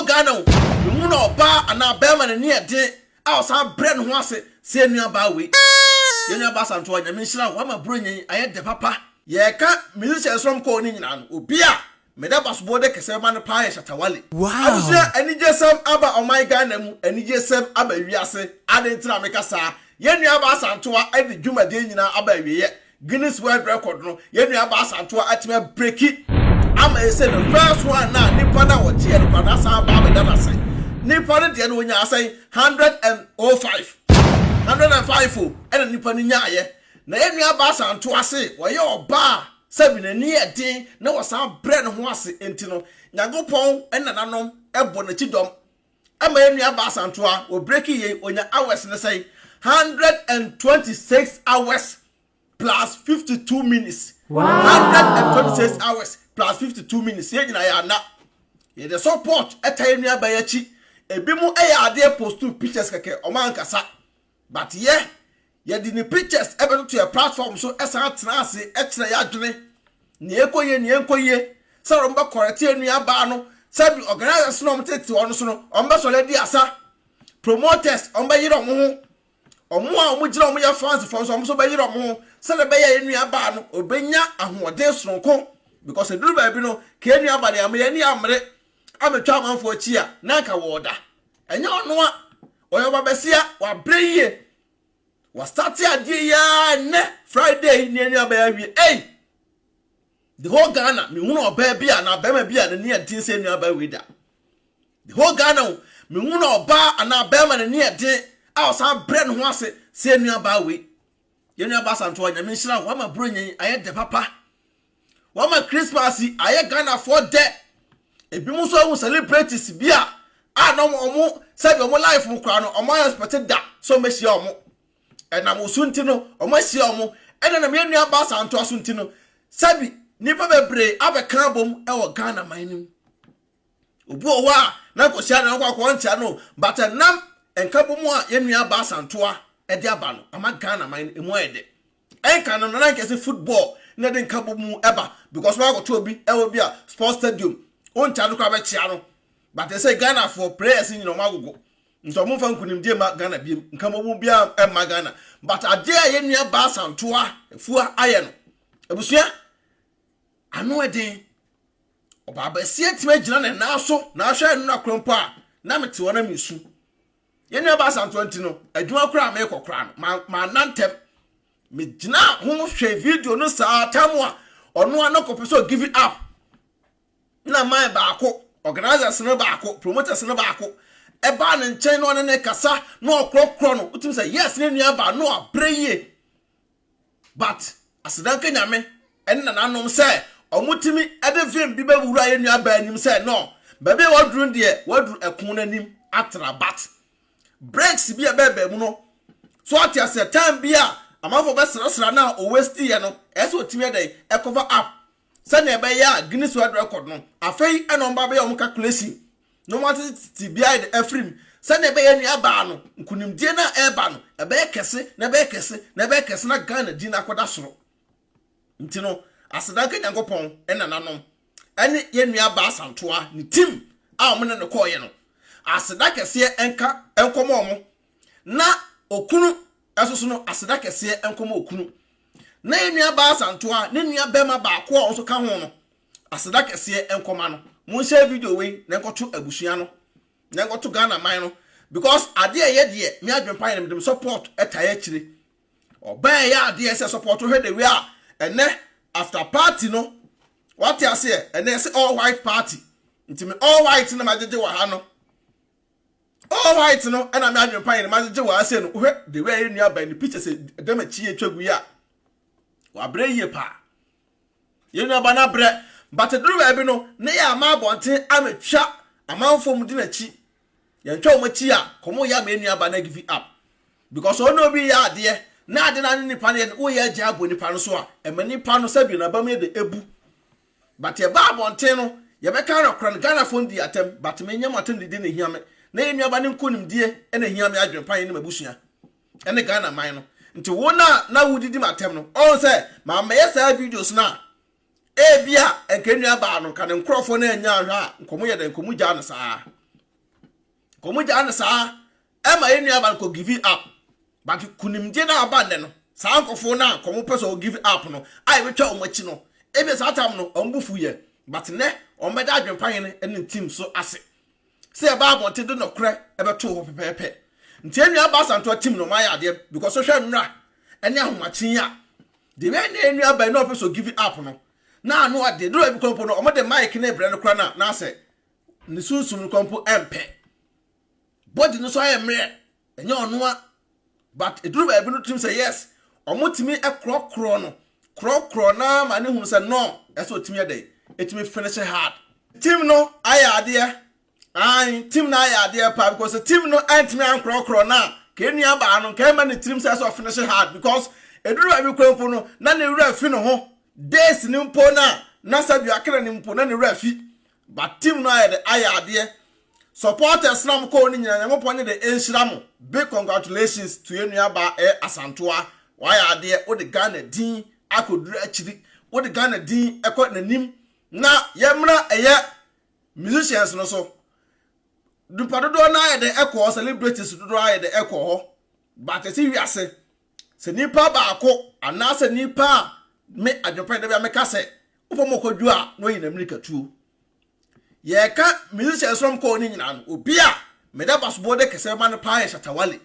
Ghana you no ba ana bema ne ne de a osan bre no ho ase se nua ba we ye nua ba Asantewaa nyame nhira wa ma bro nyen aye de papa ye ka musicians from ko ni nyina no obi a me da basobo de kese ma no pa ye shatawale abusia anije sem aba omai Ghana mu anije sem aba wiase adentra me kasa ye nua ba Asantewaa e de dwumade nyina aba wiye Guiness World record no ye nua ba Asantewaa atime break it ama ese the first one na nipa na wo tie no kwada sa ba be da say nipa ne de no nya asai 105 105 ena nipa ni nya aye na ye nua ba Asantewaa se wo ye oba sabi na ni edin na wo san bre no ho ase enti no nyagopon ena nanom ebo na chidom ama ye nua ba Asantewaa o break ye onya hours ne say 126 hours plus 52 minutes. Wow. 126 hours plus 52 minutes. Ye nyina ya na. Ye the support etaye nua ba ya chi. Ebi mu ade post two pictures keke o man kasa. But ye di ni pictures ebe to your platform so esa atena ase ekira ya dwene. Ni enkoye. So romba correct nua ba no. Sabi organizers no mtete ono so no. Omba so le di asa. Promoters omba yire omo ho. Omo a omo gira omo ya fans so omo so ba yire omo ho. Sele be ya nua ba no obenya ahoden sonko because eduru ba bi no ke nua ba ne amre ni amre ametwa amanfo chi a na nka woda enya ono a oyo ba besia wa breye wa start ade ya ne Friday ni nua ba ya wi the whole Ghana me hunu oba bia na ba ma bia na ne adin se nua ba wi da the whole Ghana me hunu oba ana ba ma na ne adin a osan bre no ho ase se nua ba wi ye nua ba Asantewaa nyame nhira wa ma bro nyen aye de papa wa ma Christmas aye Ghana for de ebi mu so hu celebrities bia a no omo sabi omo life mu kra no omo expect da so mehia omo na mo sunti no omo hia omo na me nua ba Asantewaa sunti no sabi nipa bebre abeka bom e wo Ghana manim obu owa na ko hia na kwa ntia no but nam enka bom a ye nua ba Asantewaa edi aba no ama Ghana man emu ede enka no na nkese football na de nka bomu eba because wa go to obi e wo bi a sports stadium on cha no kwa be chia no but they say Ghana for players in no magogo nso mo fa nkunim die ma Ghana bi nka bomu bi a ma Ghana but ade a ye nua ba Asantewaa Afua aye no ebusua ano eden oba ba sie time gina na so na ahwe no akrompo a na mete wona misu ye nua ba Asantewaa ntino adwuma kura me kokora no ma nantem me gina ho hwe video no sa tamu a ono anokopɛ so give it up na man ba ako organizers no ba ako promoters no ba ako e ba ne nchen no ne kasa no okrokro no utim say yes ne nua ba no abreye but asidanka nyame en na nanom say omutimi e de film bi ba wura ye nua ba anim say no ba be wadru de wadru ekun nanim atra bat breaks bi a bebe mu no so atia se time bi a amafo be sra na o waste ye no eso otimi dey e cover up se na be ya Guiness World record no afei e no mba be o calculation no matter ti behind efrim se na be ya nua ba no nkunimdie na e ba no e be kese na be kese na be kese na Ghana di na koda soro ntino asedanka nyankopon e na nanom ene ye nua ba Asantewaa ni team a o mene ne ko ye no aseda kese enka enkomo omo na okunu esoso no aseda kese enkomo okunu na enua ba Asantewaa ne nua bema ba ko onso ka ho no aseda kese enkoma no mo share video we na enkoto abusua no na enkoto Ghana man no because ade ye de me Adwenepahene dem support etaye akire oba ya ade ye support he de we a ene after party no what you say ene say all white party ntimi all white na majeje wa ha no all white no and I'm Adwenepahene majeje wa ase no the way you nua ba ni picture say dem achi etwagu ya wa bre ye pa ye nua ba na bre but duru ba bi no ne ya ma bonten ametwa amanfo mu di na chi ye ntwa o machi a komo ya ma nua ba na give up because ono bi ya ade na ade na nipa ne wo ya gya abo nipa no so a emani pa no sabi na ba me de ebu but ye ba bonten no ye be kan rɛcord Ghana phone di atem but me nyam atem di ne hiame na ye nua ba ne nkonim die ena hiame Adwenepahene ne mabusua ene Ghana man no nti wo na wudidi matem no on say ma me yesa videos na e bia enka nua ba no kan nkrofo na anya ahwa nkomo ye de nkomo gya no saa komo gya ne saa ema enua ba ko give it up but kunimje na aba ne no saa nkofo na komo pese o give it up no ai betwa omachi no ebe saa tam no ombufu ye but ne omeda Adwenepahene ene team so ase se ba abonte do no kre ebe to ho pepepe nti enua Afua Asantewaa team no ma ya ade because so hwe nra ene ahomachi ya de we na enua ba no pese o give it up no na anu ade do ebi kompo no omode mic na ebre no kra na ase ni sunsum kompo empe body no so ayemre enye onua but eduru ba ebi no team say yes omotimi ekrokro no krokro na ma ne hu say no eso otimi ade etimi finish hard team no ayade team na ayade pa because the team no antimi ankrokro na ka enua ba no ka ma ne team say so finish hard because eduru ba ebi kompo no na ne wura fi no ho days ni mpo na sabi akere ni mpo na ne wura fi but team no ayade supporters na mko ni nyina nyampo ne de enhiramu big congratulations to enua ba Asantewaa why ade o de Ghana din akoduru achiri o de Ghana din ekọ nanim na yemra musicians no so dupadodo na de ekọ celebrities dodo de ekọ ho but esi wiase se nipa ba akọ ana se nipa me Adwenepahene bia me kase upomokodu a no yin America tuo ye ka musicians from ko ni nyina no obi a meda basobo de kese ma no pa Shatawale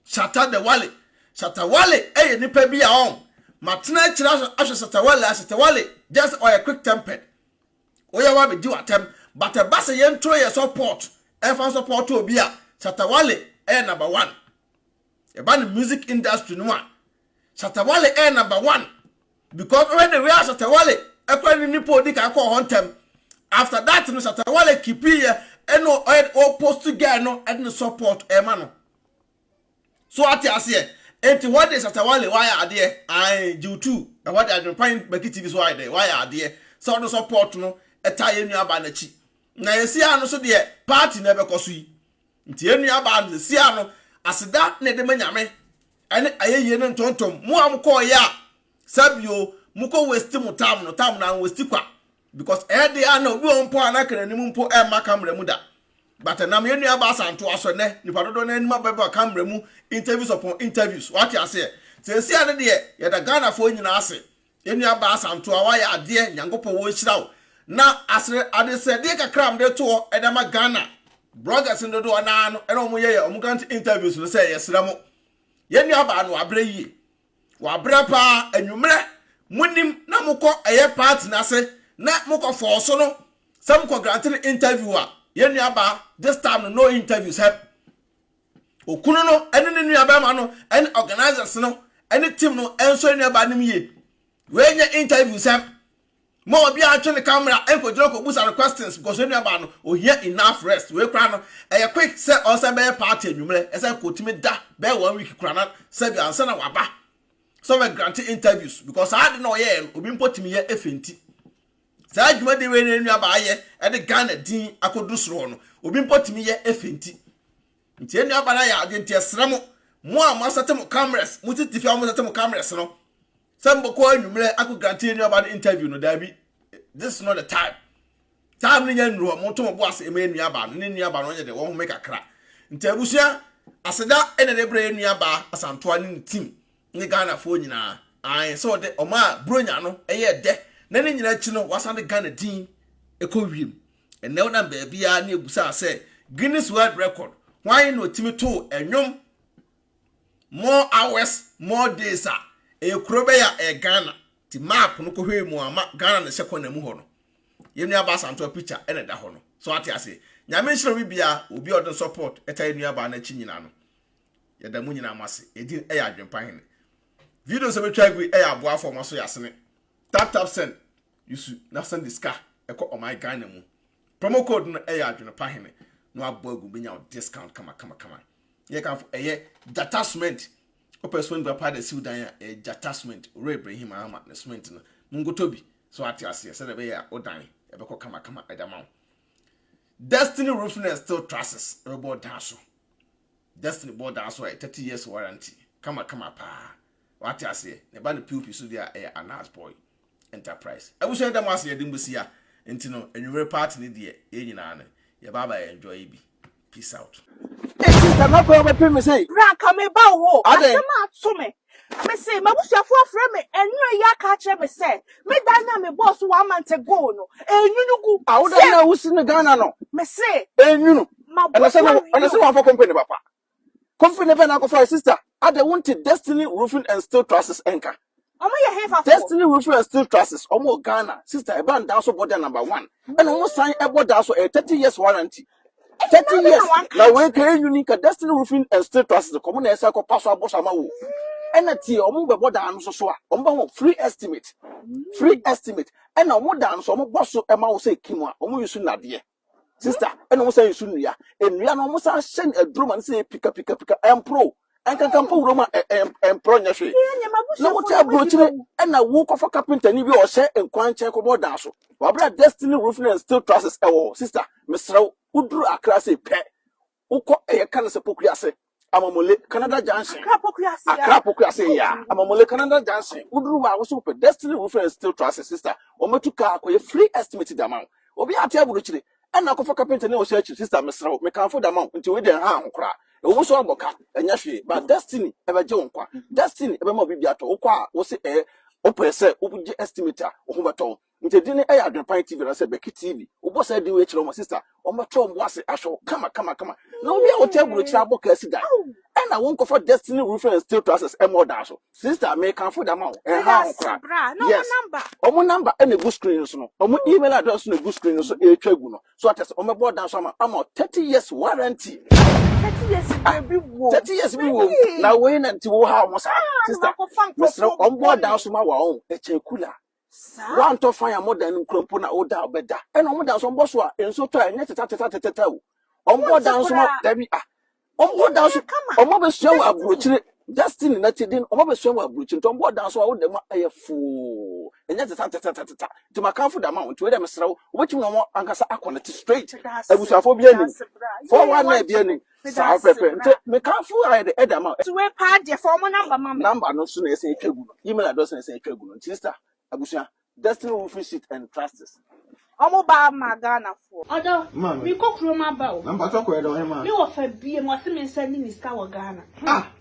Shatawale nipa bi a on matena kira ahwe Shatawale just or a quick tempered oya wa be di watem but a bass ye ntro ye support support obi a Shatawale number 1 e ba the music industry no a Shatawale number 1 because when the way Shatawale ekwa ni nipa odi ka call hontem after that no Shatawale keep here eno o post to get no and support man no so ati ase enti what is Shatawale why ade I due to what Adwenepahene Bakiti is why ade so no support no eta enua ba na chi na yesi ano so de party na be koso yi nti enua ba na si ano aseda na de manyame ene ayeye ne ntontom mu amko ya sabio muko waste mu tam na waste kwa because ede ano obi on po anakere ni mu mpo e ma camera mu da but nam enua ba Asantewaa so ne nipa dodo na enuma beba camera mu interviews upon interviews what you say si ade de ye da Ghana fo nyina ase enua ba Asantewaa wa ya ade nyangopo wo hira na asre ade se de kakram de to edama Ghana bloggers ndo do na no eno mo ye omo grant interviews no say yesra mo yenua ba no abre yi wa abre pa anwumre munim na mukọ eye party na se na mukọ force no some ko grant interviewer yenua ba this time no interviews help okunu no ene ne nua ba ma no ene organizers no ene team no enso enua ba nim ye we nya interviews help mo obi a twe ne camera enko jiro ko busa questions because enua ba no o hear enough rest we kra no quick say on say be party anwumre ese ko timi da be 1 week kra na say bi ansa na waba so we grant interviews because I don't know ye obi mpotimi ye efenti sa adwuma de we enua ba ye e de Ghana din akodu soro no obi mpotimi ye efenti nti enua ba na ya ade nti esremo mo a masate mo cameras mo titifi a mo sate mo cameras no sambo ko anwumre ako grant enua ba interview no dabi this is not the time ni nyanru mo to mo bo ase enua ba no enua ba no ye de wo make akra nti abusia aseda ene de bre enua ba Asantewaa ni team ni Ghana fo nyina so de oma bronya no eye de na ni nyina chi no wasande Ghana din ekowiem ene na ba bia na ebusa say Guiness World record why no timi to enwom more hours more days ekuro ya Ghana ti map no ko hwe mu ama Ghana na sekona mu ho no yenua ba Asantewaa picture ene da ho no so ati ase nyame nhiro bibia obi odin support eta yenua ba na chi nyina no yeda mu nyina amase edin ya Adwenepahene video se be try go aboa for maso yasene tap send yusu na send diska eko o my Ghana mu promo code no Adwenepahene no aboagu benya discount kama ye kan for attachment opeswen gba pada siudan ya attachment ore Ibrahim Ahmad na cement no mungotobi so ati ase se de be ya odan e be ko kama edama Destiny Roofing still trusses board daso Destiny board daso 30 years warranty kama pa what I say, the band of pupils so they are a nice boy enterprise. I wish I had a master, you didn't see ya, and you know, and you were part in the year, you baba enjoy be. Peace out. Hey, sister, not going to pay me say. Ranka me ba wo. Asɛm ato me. Me say, mabusuafo afrɛ me enyo ya ka kyerɛ me say. Me dan na me boss 1 month ago no. Enyu gu. I would not know who's in the Ghana no. Me say, Enyu. And I said one for company papa. Company never now for sister. I don't want Destiny Roofing and Steel Trusses anchor. Destiny Roofing and Steel Trusses, almost Ghana. Sister, a band down so border number 1. And almost sign a border so a 30 years warranty. 30 years. Now we can unique Destiny Roofing and Steel Trusses, the common air cycle pass our boss amawu. And a tea or move border and so free estimate. Free estimate. And no more dance or more boss of Emma will say Kimwa, or you soon not dear. Sister, and almost say soon ya. And we are almost send a drum and say pick up, and pro. And can come for Roma and pro. No tell brochure and a walk of a carpenter, you or say and quan check about dash. Wabra Destiny Roofing and Steel Trusses, oh, sister, Mr. Udru a classy pet. Uko a cancer pocriase. Amamole Canada Johnson. A crapocracy, ya. Amamole Canada Johnson. Udru was super Destiny Roofing and Steel Trusses, sister. Or Matuka, a free estimated amount. Or be a table richly. And now for carpenter no search, sister, Mr. Me can afford amount until we didn't harm cry. It was all boca and yashi, but Destiny ever John qua. Destiny ever more bibiato, or qua was a oppressor, open estimator, or whom Nti dine ayi Adwenepahene TV na say Becky TV. Obo say di we chiro my sister. O ma tro mbo ase asho kama. Na obi a o table chira boka si dan. E na won for Destiny Roofing and Steel Trusses e mo da so. Sister me kan for da ma o. E ha ho kra. Yes. Number. Omo number e na go screen so no. Omo email address no go screen so e twa gu no. So atese o me board down so am 30 years warranty. 30 years be wo. 30 years be wo. Na we na nti wo ha mo sa. Sister. O board down so ma wa o. E che kula. One to fire more than Crumpuna or da better. And on down some boss and so try net tata. On board down some Debbie. On board down some mother show a brooch. Justin netted in on show a brooch and on board down so I would a fool. And yet to my comfort amount to them so which one more Ancasa Aquanity straight. I was for beginning. For 1 year beginning. South Pepper. Me can't fool I the Edam. To a part your former number No soon as a tribune. Email address and say tribune. Sister. Abusia, Destiny Roofing Sheet and Trusses. Omo ba Ghana for. Odo, we cook room about. I'm talking about him. You offer be and was sending this cow Ghana.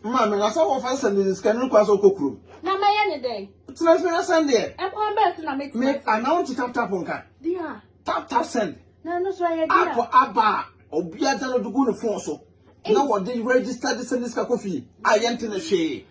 Mamma, I saw of us sending this cannon class of cook room. Now, my any day. It's not fair Sunday. I'm going back to make announce to tap on car. Dear. Tap send. No, no, so I did. For Abba, or be a done to go to Fonso. No one did register this and this coffee. I enter the shade.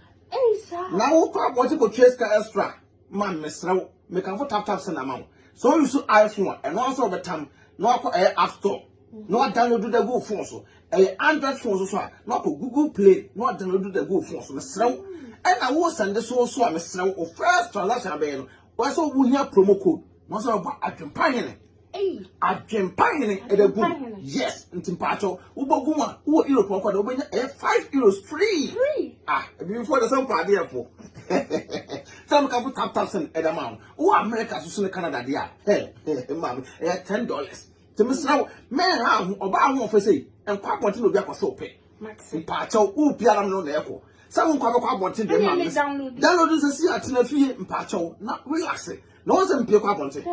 Now, what you could chase extra. Man, Miss Row, make a tap send amount. So you should iPhone and also over time, no App Store, no download the Go phone so a Android phone so not Google Play, no download the Go phone so Miss Row. And I was send the so Miss Row or first transaction. Why so we have promo code? Once about Adwenepahene. Adwenepahene at the boom. Yes, in Timpacho, Ubaguma, who Europe or €5 free. Before the same party for. Some can put tap and amount. Oh, America to Canada, dear. Hey, ma'am, $10. To Miss Now, man, or buy one for say, and quite want to be a soap. In Pacho, who piano no echo. Some quite want to download this year at fee in Pacho, not relaxing. No one's pick up on it.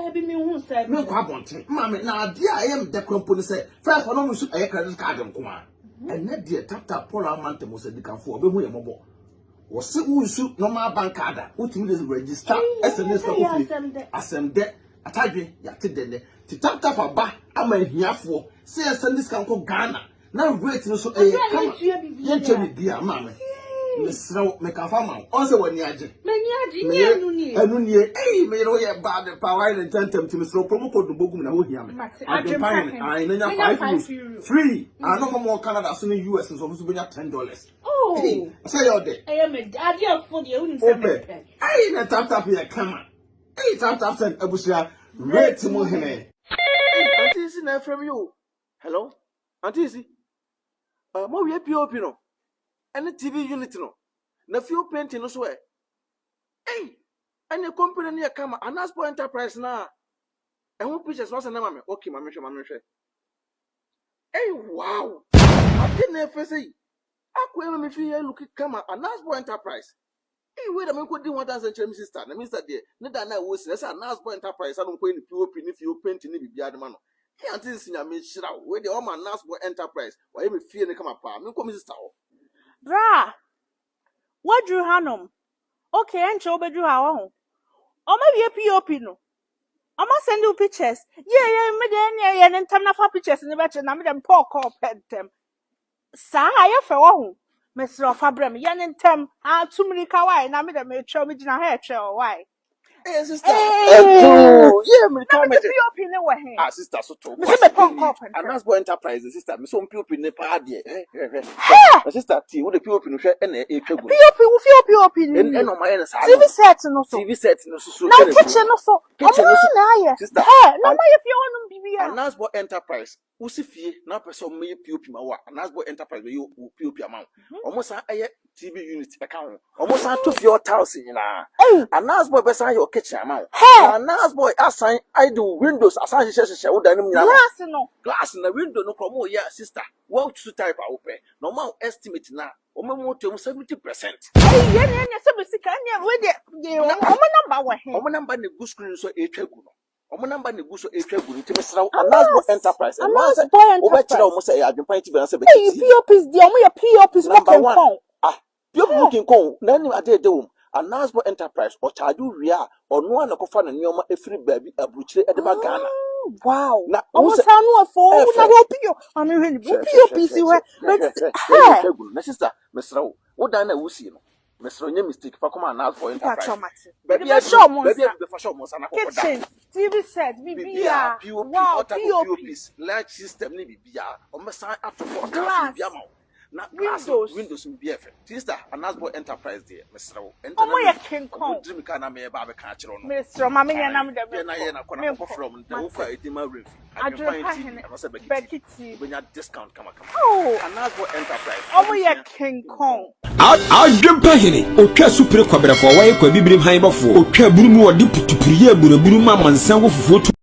No quabonting. Mammy, now, dear, I am the company say, first one should a credit card and come on. And that dear tap Paul Mountain was a decaf for a way more. Was it who shoot no more bank card, which means register SMS Asɛm de atadwe yatedene to tap a bar. I'm a here for say send this can go Ghana. Now wait no so come on. Dear mammy. Miss Row make a farmer. Also, when you are me know you're bad the power and tentem to Miss Row promo code the Bogum and hold him. I know free. I know more Canada soon in US and so to be $10. Oh, say all day. I am a daddy for the only I ain't a tap here, come on. Hey, tap send Abusia, red to Mohene. Auntie is in from you. Hello, Auntie. More we have and the TV unit no. Na few painting no so eh. Hey, and the company near come and ask for enterprise na. And who pictures was na mama. Okay, mama share. Hey, wow. I didn't ever say. Akwe me feel look come and ask for enterprise. Hey, wait a minute, could do 1,000 sister. Na mister there. Ne da na wo say na ask for enterprise. I don't go in POP if you painting ni bibia de man. He anti senior me shira. Where the woman Nasbo Enterprise. Why me fear ne come apart. Me come sister. Bra. What drew Hanum? Okay, and show bedrew our own. Or maybe a POP no. I must send you pictures. Yeah, and time for pictures in the batch and I'm them poor call pet them. Sa, I have a Mr. Fabrem, yan and tem, too many kawaii, and I'm them a show me in a hair show. Why? Hey, sister. Hey. Yeah, me come Let me POP in the way. Ah, sister, so to. Mr. Punk up and Nasbo Enterprise, sister. Me so POP in the party. My sister T, what the POP no share and a POP with POP. And on my end, TV set no so. TV set no so. Now kitchen no so. Kitchen no so. Sister. Hey, no my if you want to be a Nasbo Enterprise. Usifie na person me POP ma wa. Nasbo Enterprise you POP amount. Almost a TV unit account. Almost a to your house na. A Nasbo be say your kitchen amount. A Nasbo assign I do windows assign she wo dan mu glass na window no komo ya sister. What to type open. Normal estimate na. Omo to 70%. Yeah, so we see can we the number wa he. Omo number ne good screen so e twagu no. Omo number ne good so e twagu no. Timesra Nasbo Enterprise. And once obechira omo say adwenpan ti be na say be. POPs the omo your POPs number one. POP looking con na ni ade de wo. A Nasbo Enterprise or charge you ria or no one ko fa na nyoma efiri baby abuchire e de ba Ghana. Wow. Na almost no for na PO. I mean POPs we. Na sister, Mr. Wo dan na wo si no. Mr. Onye mistake fa come Nasbo Enterprise. Baby be for sure mo sana ko da. Kitchen, TV set, BBA. Wow, POPs, large system ni BBA. O me san atofo ka bia ma. Na windows be efe. Sister, a Nasbo Enterprise there, Mr. Omo ye King Kong. Dream ka na me ba be ka kire no. Mr. Mama ya na me dem. Na ye na kona ko from the wo kwa edima ref. Adwenepahene. Bekiti. When you discount come. Oh, A Nasbo Enterprise. Omo ye King Kong. Adwenepahene. Otwa supre kwabrafo wa ye kwa bibrim han bafo. Otwa burumu wodi putupuriye buraburu ma mansan wo fufuo